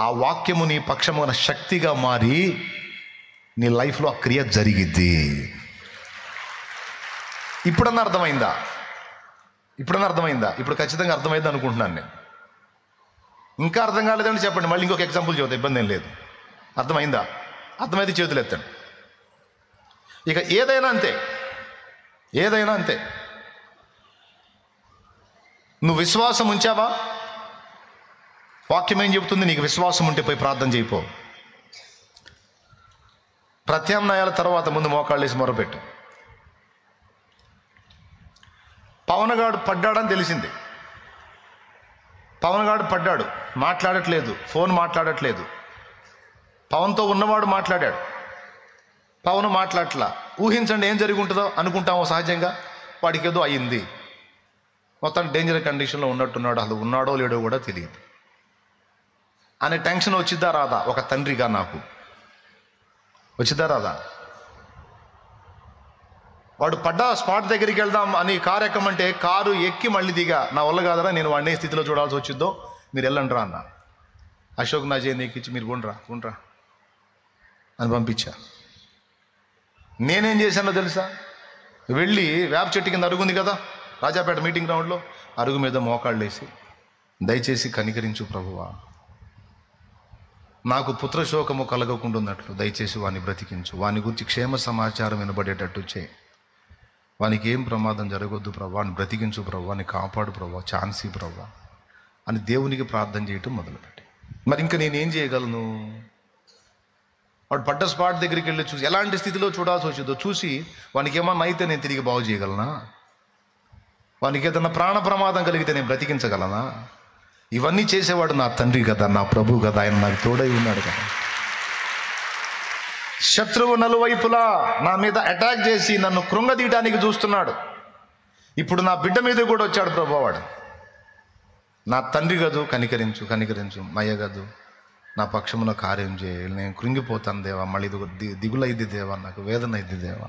ఆ వాక్యము నీ పక్షమున శక్తిగా మారి నీ లైఫ్లో ఆ క్రియ జరిగిద్ది. ఇప్పుడన్నా అర్థమైందా? ఇప్పుడు ఖచ్చితంగా అర్థమైంది అనుకుంటున్నాను నేను. ఇంకా అర్థం కాలేదంటే చెప్పండి, మళ్ళీ ఇంకొక ఎగ్జాంపుల్ చెబుతా, ఇబ్బంది ఏం లేదు. అర్థమైందా? అర్థమైతే చేతులు ఎత్తండి. ఇక ఏదైనా అంతే. నువ్వు విశ్వాసం ఉంచావా? వాక్యం ఏం చెబుతుంది? నీకు విశ్వాసం ఉంటే పోయి ప్రార్థన చేయిపో. ప్రత్యామ్నాయాల తర్వాత ముందు మోకాళ్ళు వేసి మొరపెట్టు. పవన్ గాడు పడ్డాడని తెలిసింది. పవన్ గాడు పడ్డాడు, మాట్లాడట్లేదు, ఫోన్ మాట్లాడట్లేదు. పవన్తో ఉన్నవాడు మాట్లాడాడు, పవన్ మాట్లాడట్లా. ఊహించండి ఏం జరిగి ఉంటుందో అనుకుంటామో సహజంగా. వాడికి ఏదో అయ్యింది, మొత్తం డేంజర్ కండిషన్లో ఉన్నట్టున్నాడు, అసలు ఉన్నాడో లేడో కూడా తెలియదు అనే టెన్షన్ వచ్చిద్దా రాదా? ఒక తండ్రిగా నాకు వచ్చిద్దా రాదా? వాడు పడ్డా స్పాట్ దగ్గరికి వెళ్దాం అని కారు ఎక్కమంటే కారు ఎక్కి మళ్ళీ దిగా, నా వల్ల కాదరా, నేను వాడినే స్థితిలో చూడాల్సి వచ్చిద్దో, మీరు వెళ్ళండి రా అన్న. అశోక్ నా చేయి ఎక్కించి మీరు గుండ్రా అని పంపించా. నేనేం చేశానో తెలుసా? వెళ్ళి వేప చెట్టు కింద అరుగుంది కదా రాజాపేట మీటింగ్ గ్రౌండ్లో, అరుగు మీద మోకాళ్ళు వేసి, దయచేసి కనికరించు ప్రభువా, నాకు పుత్రశోకము కలగకుండా ఉన్నట్లు దయచేసి వాని బ్రతికించు, వాని గురించి క్షేమ సమాచారం వినబడేటట్టు చేయి, వానికి ఏం ప్రమాదం జరగొద్దు ప్రభా, వాని బ్రతికించు ప్రభా, వాని కాపాడు ప్రభా, ఛాన్సీ ప్రభా అని దేవునికి ప్రార్థన చేయటం మొదలుపెట్టి. మరి ఇంకా నేనేం చేయగలను? వాడు పడ్డ స్పాట్ దగ్గరికి వెళ్ళి చూసి ఎలాంటి స్థితిలో చూడాల్సి వచ్చిందో చూసి, వానికి ఏమన్నా అయితే నేను తిరిగి బాగు చేయగలనా? వానికి ఏదన్నా ప్రాణ ప్రమాదం కలిగితే నేను బ్రతికించగలనా? ఇవన్నీ చేసేవాడు నా తండ్రి కదా, నా ప్రభు కదా, ఆయన నాకు తోడై ఉన్నాడు కదా. శత్రువు నలువైపులా నా మీద అటాక్ చేసి నన్ను కృంగదీయడానికి చూస్తున్నాడు. ఇప్పుడు నా బిడ్డ మీద కూడా వచ్చాడు ప్రభు. వాడు నా తండ్రి గదు, కనికరించు మయ్య గదు, నా పక్షమున కార్యం చేయ, నేను కృంగిపోతాను దేవా, మళ్ళీ ఇది దిగులైద్ది దేవా, నాకు వేదన అయింది దేవా,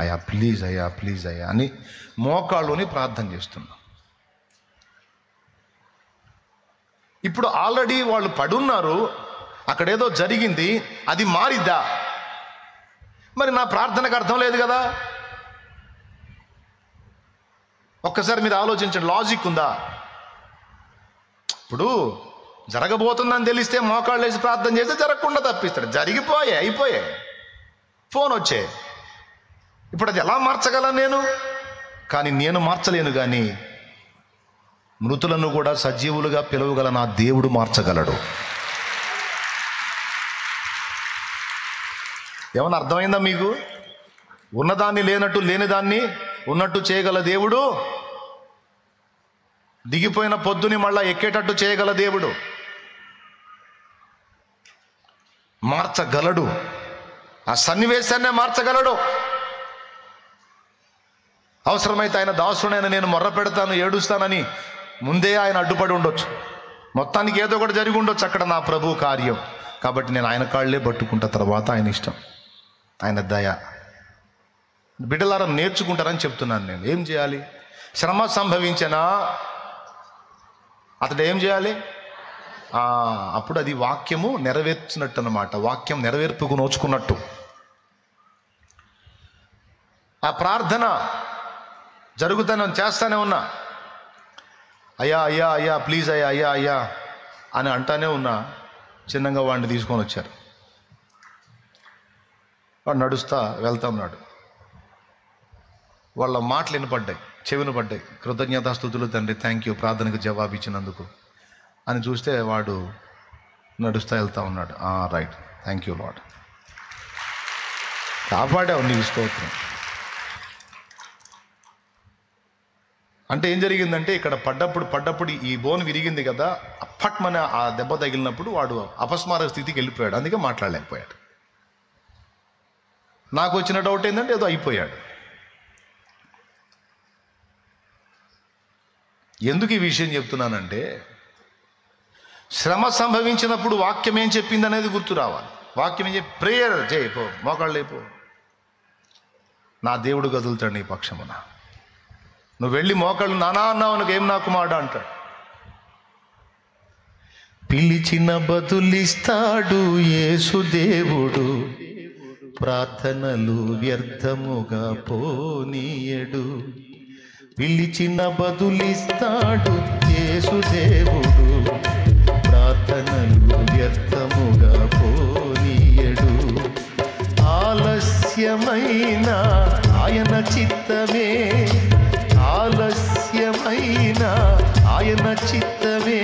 అయ్యా ప్లీజ్ అయ్యా అని మోకాళ్ళుని ప్రార్థన చేస్తున్నా. ఇప్పుడు ఆల్రెడీ వాళ్ళు పడున్నారు, అక్కడేదో జరిగింది, అది మారిద్దా? మరి నా ప్రార్థనకు అర్థం లేదు కదా. ఒక్కసారి మీరు ఆలోచించండి, లాజిక్ ఉందా? ఇప్పుడు జరగబోతుందని తెలిస్తే మోకాళ్ళు వేసి ప్రార్థన చేస్తే జరగకుండా తప్పిస్తాడు. అయిపోయాయి, ఫోన్ వచ్చే. ఇప్పుడు అది ఎలా మార్చగలను నేను? కానీ నేను మార్చలేను, కానీ మృతులను కూడా సజీవులుగా పిలవగల నా దేవుడు మార్చగలడు. ఏమన్నా అర్థమైందా మీకు? ఉన్నదాన్ని లేనట్టు, లేనిదాన్ని ఉన్నట్టు చేయగల దేవుడు, దిగిపోయిన పొద్దుని మళ్ళా ఎక్కేటట్టు చేయగల దేవుడు, మార్చగలడు. ఆ సన్నివేశాన్నే మార్చగలడు. అవసరమైతే ఆయన దాసుడైన నేను మొర్ర పెడతాను, ఏడుస్తానని ముందే ఆయన అడ్డుపడి ఉండొచ్చు. మొత్తానికి ఏదో ఒకటి జరిగి ఉండొచ్చు అక్కడ నా ప్రభు కార్యం. కాబట్టి నేను ఆయన కాళ్ళే పట్టుకుంటా, తర్వాత ఆయన ఇష్టం, ఆయన దయ. బిడ్డలారా నేర్చుకుంటారని చెప్తున్నాను నేను. ఏం చేయాలి? శ్రమ సంభవించనా అతడు ఏం చేయాలి? అప్పుడు అది వాక్యము నెరవేర్చినట్టు అన్నమాట. వాక్యం నెరవేర్పుకు నోచుకున్నట్టు. ఆ ప్రార్థన చేస్తానే ఉన్నా. అయ్యా ప్లీజ్ అయ్యా అని అంటానే ఉన్నా. చిన్నగా వాడిని తీసుకొని వచ్చారు. వాడు నడుస్తా వెళ్తా ఉన్నాడు. వాళ్ళ మాటలు వినపడ్డాయి, చెవిన పడ్డాయి. కృతజ్ఞతాస్తుతులు తండ్రి, థ్యాంక్ యూ ప్రార్థనకు జవాబు ఇచ్చినందుకు అని చూస్తే వాడు నడుస్తా వెళ్తా ఉన్నాడు. రైట్, థ్యాంక్ యూ లార్డ్, కాపాడావు, నీకు స్తోత్రం. అంటే ఏం జరిగిందంటే ఇక్కడ పడ్డప్పుడు ఈ బోన్ విరిగింది కదా, అప్పట్మన ఆ దెబ్బ తగిలినప్పుడు వాడు అపస్మారక స్థితికి వెళ్ళిపోయాడు. అందుకే మాట్లాడలేకపోయాడు. నాకు వచ్చిన డౌట్ ఏంటంటే ఏదో అయిపోయాడు. ఎందుకు ఈ విషయం చెప్తున్నానంటే, శ్రమ సంభవించినప్పుడు వాక్యం ఏం చెప్పింది అనేది గుర్తు రావాలి. వాక్యం ఏం చెప్పి ప్రేయర్ చేయపో, మోకాళ్ళు లేపో, నా దేవుడు గదులుతాడు నీ పక్షమున. నువ్వు వెళ్ళి మోకాళ్ళు నానా అన్నావు, నాకు ఏం నా కుమారుడు అంటాడు. పిలిచిన బదులిస్తాడు యేసుదేవుడు, ప్రార్థనలు వ్యర్థముగా పోనీయడు. పిలిచిన బదులిస్తాడు యేసుదేవుడు, ప్రార్థనలు వ్యర్థముగా పోనీయడు. ఆలస్యమైన ఆయన చిత్తమే, ఆలస్యమైన ఆయన చిత్తమే,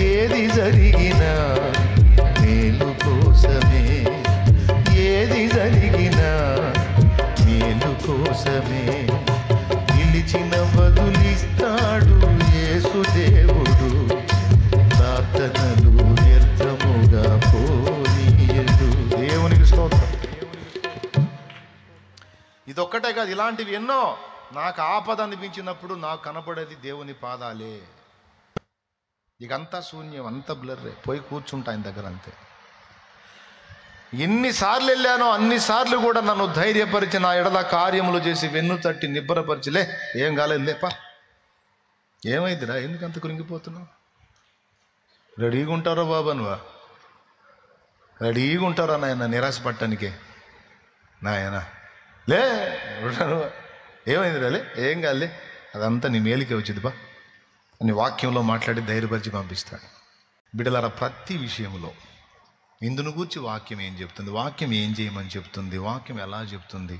ఏది జరిగినా మేలు కోసమే, ఏది జరిగినా మేలు కోసమే. పిలిచిన బదులిస్తాడు యేసుదేవుడు, ప్రార్థనలు వ్యర్థముగా పోనీయడు. దేవునికి స్తోత్రం. ఇదొక్కటే కాదు, ఇలాంటివి ఎన్నో. నాకు ఆపద అనిపించినప్పుడు నాకు కనపడేది దేవుని పాదాలే. ఇకంతా శూన్యం, అంతా బ్లర్రే. పోయి కూర్చుంటా ఆయన దగ్గర అంతే. ఎన్నిసార్లు వెళ్ళానో అన్నిసార్లు కూడా నన్ను ధైర్యపరిచి నా ఎడల కార్యములు చేసి వెన్ను తట్టి నిబ్బరపరిచిలే, ఏం కాలేదు లేపా, ఏమైందిరా, ఎందుకంత కురింగిపోతున్నావు, రెడీగా ఉంటారో బాబా, నువ్వా రెడీగా ఉంటారా నాయన నిరాశపడటానికే, నాయన లే ఏమైంది రాలే, ఏం కాలే, అదంతా నీ మేలుకే వచ్చింది బా అని వాక్యంలో మాట్లాడి ధైర్యపరిచి పంపిస్తాడు. బిడ్డలారా, ప్రతి విషయంలో ఇందును గూర్చి వాక్యం ఏం చెప్తుంది, వాక్యం ఏం చేయమని చెప్తుంది, వాక్యం ఎలా చెప్తుంది,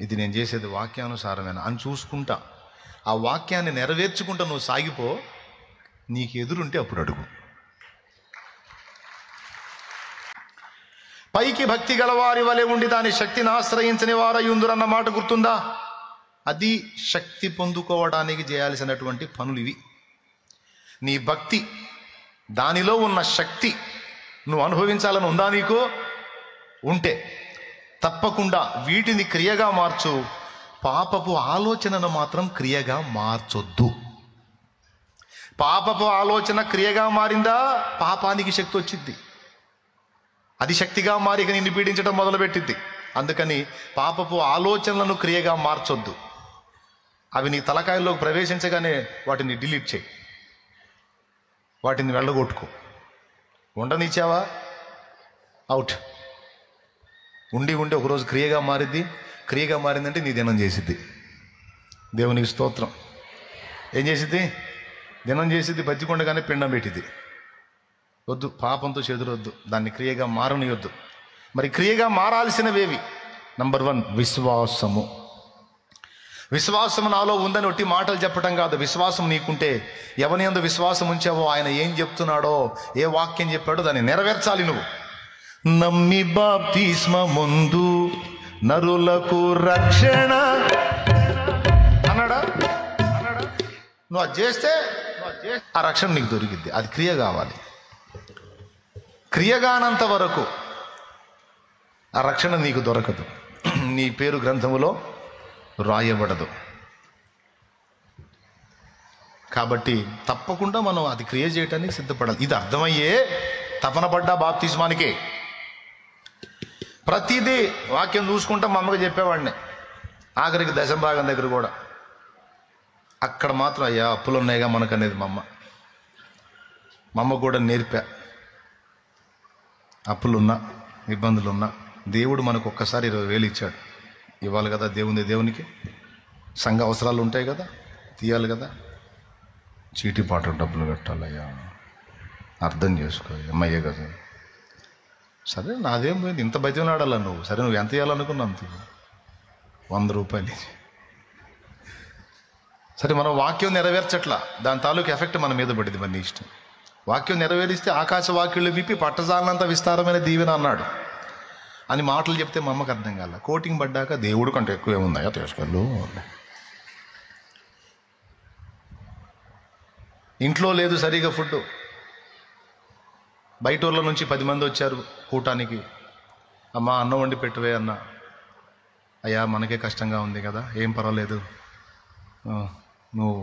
ఇది నేను చేసేది వాక్యానుసారమేనా అని చూసుకుంటా, ఆ వాక్యాన్ని నెరవేర్చుకుంటా నువ్వు సాగిపో. నీకు ఎదురుంటే అప్పుడు అడుగు. పైకి భక్తి గలవారి వలె ఉండి దాని శక్తిని ఆశ్రయించని వారయుందురన్న మాట గుర్తుందా? అది శక్తి పొందుకోవడానికి చేయాల్సినటువంటి పనులు ఇవి. నీ భక్తి, దానిలో ఉన్న శక్తి నువ్వు అనుభవించాలని ఉందా నీకు? ఉంటే తప్పకుండా వీటిని క్రియగా మార్చు. పాపపు ఆలోచనను మాత్రం క్రియగా మార్చొద్దు. పాపపు ఆలోచన క్రియగా మారిందా పాపానికి శక్తి వచ్చింది, అది శక్తిగా మారి నిన్ను పీడించడం మొదలుపెట్టింది. అందుకని పాపపు ఆలోచనలను క్రియగా మార్చొద్దు. అవి నీ తలకాయల్లోకి ప్రవేశించగానే వాటిని డిలీట్ చేయి, వాటిని వెళ్ళగొట్టుకో. ఉండనిచ్చావా అవుట్. ఉండి ఉండి ఒకరోజు క్రియగా మారిద్ది. క్రియగా మారిందంటే నీ దినం చేసిద్ది. దేవునికి స్తోత్రం. ఏం చేసిద్ది? దినం చేసిద్ది. బతికొండగానే పిండం పెట్టిద్ది. వద్దు, పాపంతో చెదురొద్దు, దాన్ని క్రియగా మారనియొద్దు. మరి క్రియగా మారాల్సినవేవి? నంబర్ 1 విశ్వాసము. విశ్వాసం నాలో ఉందని ఒట్టి మాటలు చెప్పడం కాదు. విశ్వాసం నీకుంటే ఎవని యందు విశ్వాసం ఉంచావో ఆయన ఏం చెప్తున్నాడో, ఏ వాక్యం చెప్పాడో దాన్ని నెరవేర్చాలి నువ్వు. నమ్మి బాప్తిస్మముందు నరులకు రక్షణ అన్నాడా? నువ్వు అది చేస్తే ఆ రక్షణ నీకు దొరికిద్ది. అది క్రియ కావాలి. క్రియగానంత వరకు ఆ రక్షణ నీకు దొరకదు, నీ పేరు గ్రంథములో రాయబడదు. కాబట్టి తప్పకుండా మనం అది క్రియ చేయటానికి సిద్ధపడాలి. ఇది అర్థమయ్యే తపన పడ్డా బాప్తిస్మానికే. ప్రతిదీ వాక్యం చూసుకుంటా మా అమ్మకి చెప్పేవాడిని, ఆఖరికి దశంభాగం దగ్గర కూడా. అక్కడ మాత్రం అయ్యా అప్పులు ఉన్నాయిగా మనకు అనేది మా అమ్మ కూడా నేర్పా. అప్పులున్నా ఇబ్బందులున్నా దేవుడు మనకు ఒక్కసారి 20,000 ఇచ్చాడు. ఇవ్వాలి కదా దేవునికి. సంఘ అవసరాలు ఉంటాయి కదా, తీయాలి కదా. చీటీ పాటలు డబ్బులు కట్టాలయ్యా, అర్థం చేసుకో అమ్మయ్యే కదా. సరే నాదేం పోయింది, ఇంత బతిమలాడాలా నువ్వు? సరే నువ్వు ఎంత ఇవ్వాలనుకున్నావు అంత 100 రూపాయలు. సరే మనం వాక్యం నెరవేర్చట్లా, దాని తాలూకు ఎఫెక్ట్ మన మీద పడింది. మరి నీ ఇష్టం. వాక్యం నెరవేరిస్తే ఆకాశ వాక్యులు విప్పి పట్టజాలనంత విస్తారమైన దీవెన అన్నాడు అని మాటలు చెప్తే మా అమ్మకి అర్థం కాల. కోటింగ్ పడ్డాక దేవుడు కంటే ఎక్కువ ఏముందా తీసుకెళ్ళు. ఇంట్లో లేదు సరిగా ఫుడ్, బయట ఊళ్ళ నుంచి 10 మంది వచ్చారు కూటానికి. అమ్మా అన్నం వండి పెట్టువే అన్న. అయ్యా మనకే కష్టంగా ఉంది కదా, ఏం పర్వాలేదు నువ్వు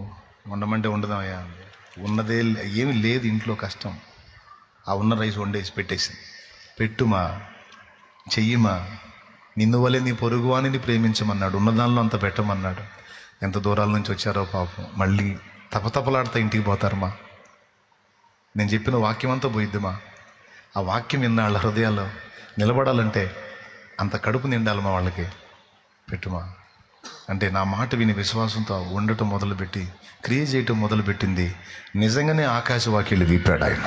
వండమంటే వండుదాం అయ్యా. ఉన్నదే ఏమి లేదు ఇంట్లో, కష్టం. ఆ ఉన్న రైస్ వండేసి పెట్టేసి పెట్టుమా, చెయ్యమా, నిన్ను వలె నీ పొరుగువానిని ప్రేమించమన్నాడు, ఉన్నదానిలో అంత పెట్టమన్నాడు. ఎంత దూరాల నుంచి వచ్చారో పాపం, మళ్ళీ తపతపలాడుతా ఇంటికి పోతారమ్మా. నేను చెప్పిన వాక్యం అంతా పోయిద్దిమా. ఆ వాక్యం విన్న వాళ్ళ హృదయాల్లో నిలబడాలంటే అంత కడుపు నిండాలమ్మా వాళ్ళకి. పెట్టుమా అంటే నా మాట విని విశ్వాసంతో ఉండటం మొదలుపెట్టి క్రియ చేయటం మొదలుపెట్టింది. నిజంగానే ఆకాశ వాక్యాలు విప్పాడు ఆయన.